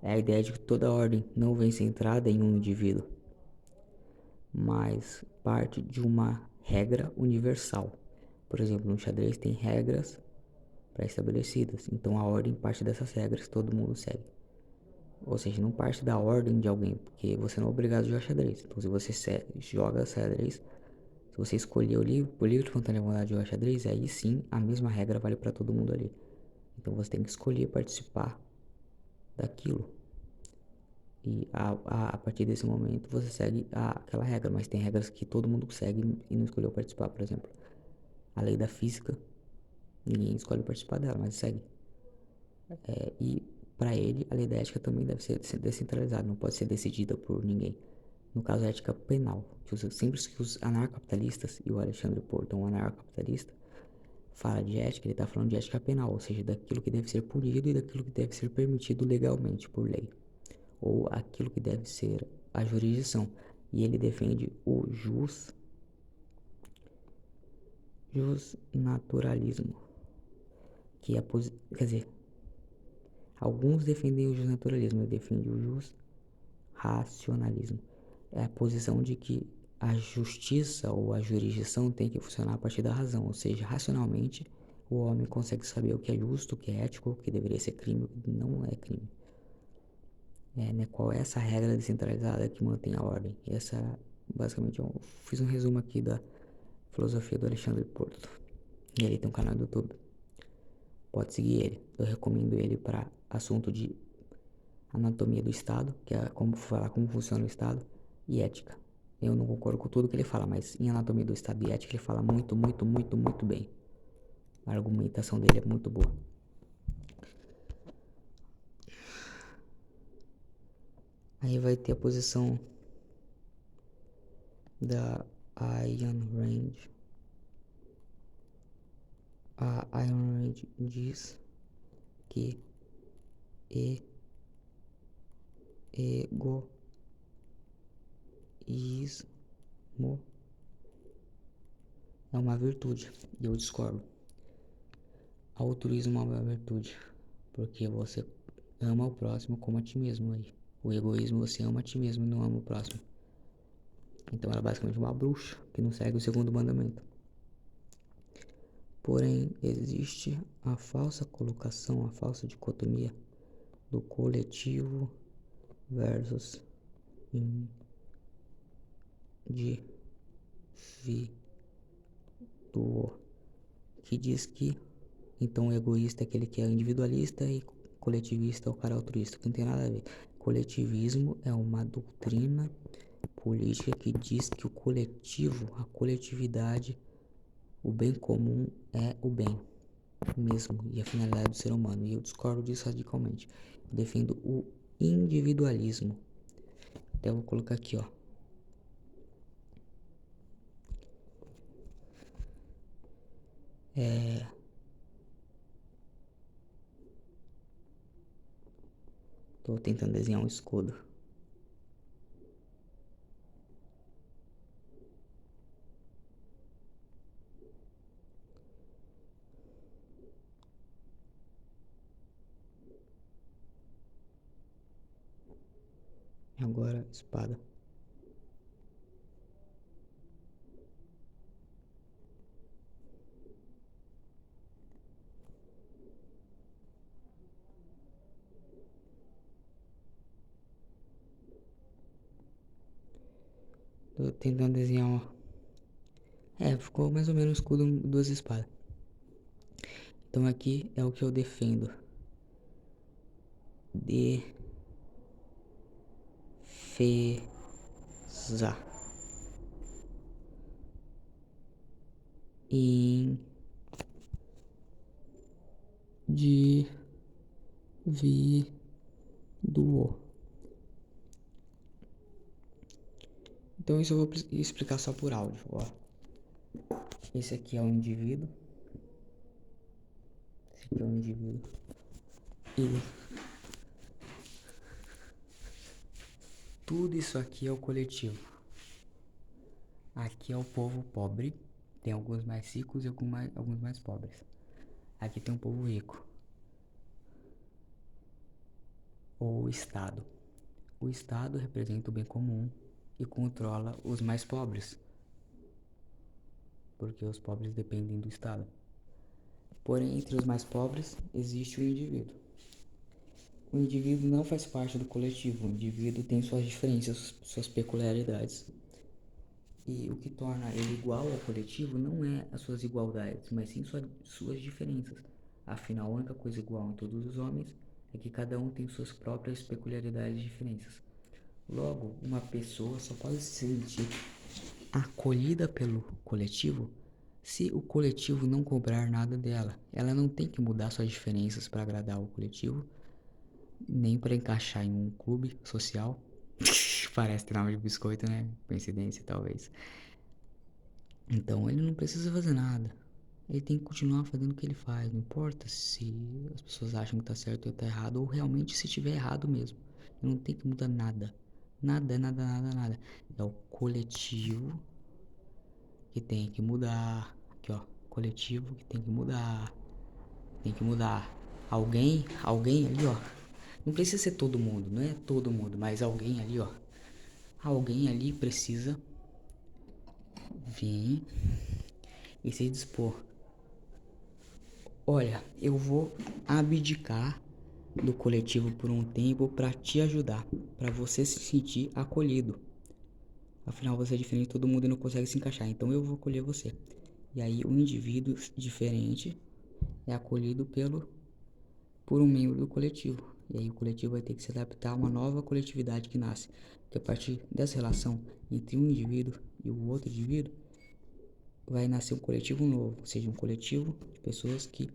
É a ideia de que toda ordem não vem centrada em um indivíduo, mas parte de uma regra universal. Por exemplo, no xadrez tem regras pré-estabelecidas, então a ordem parte dessas regras que todo mundo segue. Ou seja, não parte da ordem de alguém, porque você não é obrigado a jogar xadrez. Então, se você joga xadrez, se você escolher por livre espontânea vontade de jogar xadrez, aí sim a mesma regra vale para todo mundo ali. Então você tem que escolher participar daquilo. E a partir desse momento você segue aquela regra, mas tem regras que todo mundo segue e não escolheu participar. Por exemplo, a lei da física, ninguém escolhe participar dela, mas segue. E para ele, a lei da ética também deve ser descentralizada, não pode ser decidida por ninguém. No caso, a ética penal, sempre que os anarcapitalistas, e o Alexandre Porto é um anarcapitalista, fala de ética, ele está falando de ética penal, ou seja, daquilo que deve ser punido e daquilo que deve ser permitido legalmente por lei, ou aquilo que deve ser a jurisdição. E ele defende o justnaturalismo, que é quer dizer, alguns defendem o justnaturalismo, ele defende o racionalismo. É a posição de que a justiça ou a jurisdição tem que funcionar a partir da razão, ou seja, racionalmente o homem consegue saber o que é justo, o que é ético, o que deveria ser crime, o que não é crime. Qual é essa regra descentralizada que mantém a ordem? Essa, basicamente, eu fiz um resumo aqui da filosofia do Alexandre Porto. E ele tem um canal do YouTube. Pode seguir ele. Eu recomendo ele para assunto de anatomia do Estado, que é como falar como funciona o Estado, e ética. Eu não concordo com tudo que ele fala, mas em anatomia do Estado e ética ele fala muito, muito, muito, muito bem. A argumentação dele é muito boa. Aí vai ter a posição da Ayn Rand. A Ayn Rand diz que egoísmo é uma virtude, e eu discordo. Altruísmo é uma virtude, porque você ama o próximo como a ti mesmo aí. O egoísmo, você ama a ti mesmo e não ama o próximo. Então ela é basicamente uma bruxa que não segue o segundo mandamento. Porém, existe a falsa colocação, a falsa dicotomia do coletivo versus indivíduo, que diz que então o egoísta é aquele que é individualista e coletivista é o cara altruísta, que não tem nada a ver. Coletivismo é uma doutrina política que diz que o coletivo, a coletividade, o bem comum é o bem mesmo e a finalidade do ser humano. E eu discordo disso radicalmente. Eu defendo o individualismo. Até vou colocar aqui, ó. Tô tentando desenhar um escudo. Agora, espada. Tô tentando desenhar uma... ficou mais ou menos um escudo, duas espadas. Então aqui é o que eu defendo. Defesa. Indivíduo. Então isso eu vou explicar só por áudio, ó. Esse aqui é o indivíduo. Esse aqui é o indivíduo. E tudo isso aqui é o coletivo. Aqui é o povo pobre. Tem alguns mais ricos e alguns mais pobres. Aqui tem um povo rico. Ou o Estado. O Estado representa o bem comum e controla os mais pobres, porque os pobres dependem do Estado. Porém, entre os mais pobres existe o indivíduo. O indivíduo não faz parte do coletivo, o indivíduo tem suas diferenças, suas peculiaridades. E o que torna ele igual ao coletivo não é as suas igualdades, mas sim suas diferenças. Afinal, a única coisa igual em todos os homens é que cada um tem suas próprias peculiaridades e diferenças. Logo, uma pessoa só pode se sentir acolhida pelo coletivo se o coletivo não cobrar nada dela. Ela não tem que mudar suas diferenças para agradar o coletivo, nem para encaixar em um clube social. Parece ter nome de biscoito, né? Coincidência, talvez. Então ele não precisa fazer nada. Ele tem que continuar fazendo o que ele faz. Não importa se as pessoas acham que tá certo ou tá errado, ou realmente se tiver errado mesmo. Ele não tem que mudar nada. Nada, nada, nada, nada. É o coletivo que tem que mudar. Aqui, ó. Coletivo que tem que mudar. Tem que mudar. Alguém ali, ó. Não precisa ser todo mundo, não é todo mundo, mas alguém ali, ó. Alguém ali precisa vir e se dispor. Olha, eu vou abdicar do coletivo por um tempo para te ajudar, para você se sentir acolhido. Afinal, você é diferente de todo mundo e não consegue se encaixar, então eu vou acolher você. E aí o indivíduo diferente é acolhido por um membro do coletivo. E aí o coletivo vai ter que se adaptar a uma nova coletividade que nasce. Porque a partir dessa relação entre um indivíduo e o outro indivíduo, vai nascer um coletivo novo, ou seja, um coletivo de pessoas que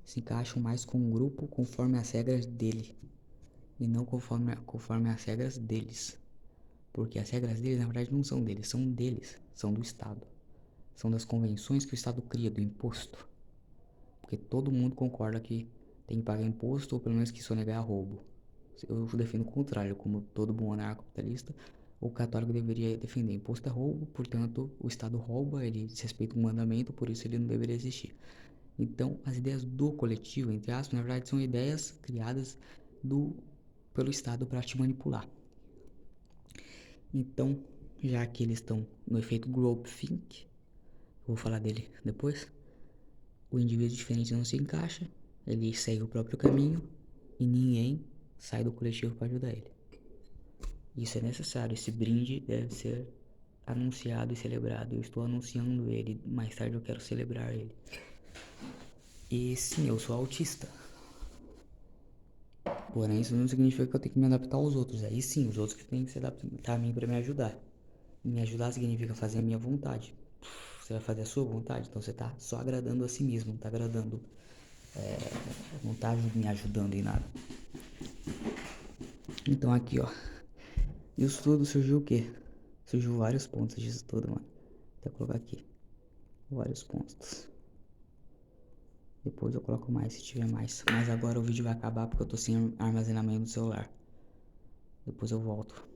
se encaixam mais com o grupo conforme as regras dele e não conforme as regras deles. Porque as regras deles, na verdade, não são deles, são do Estado. São das convenções que o Estado cria, do imposto. Porque todo mundo concorda que tem que pagar imposto ou pelo menos que sonegar é roubo. Eu defendo o contrário, como todo bom anarcocapitalista, o católico deveria defender. Imposto é roubo, portanto, o Estado rouba, ele desrespeita o mandamento, por isso ele não deveria existir. Então, as ideias do coletivo, entre aspas, na verdade são ideias criadas pelo Estado para te manipular. Então, já que eles estão no efeito groupthink, vou falar dele depois, o indivíduo diferente não se encaixa, ele segue o próprio caminho e ninguém sai do coletivo para ajudar ele. Isso é necessário, esse brinde deve ser anunciado e celebrado. Eu estou anunciando ele, mais tarde eu quero celebrar ele. E sim, eu sou autista. Porém, isso não significa que eu tenho que me adaptar aos outros. Aí sim, os outros que têm que se adaptar a mim para me ajudar. Me ajudar significa fazer a minha vontade. Você vai fazer a sua vontade, então você tá só agradando a si mesmo, não tá agradando, não tá me ajudando em nada. Então aqui, ó, isso tudo surgiu o quê? Surgiu vários pontos disso tudo, mano. Vou colocar aqui, vários pontos. Depois eu coloco mais se tiver mais. Mas agora o vídeo vai acabar porque eu tô sem armazenamento no celular. Depois eu volto.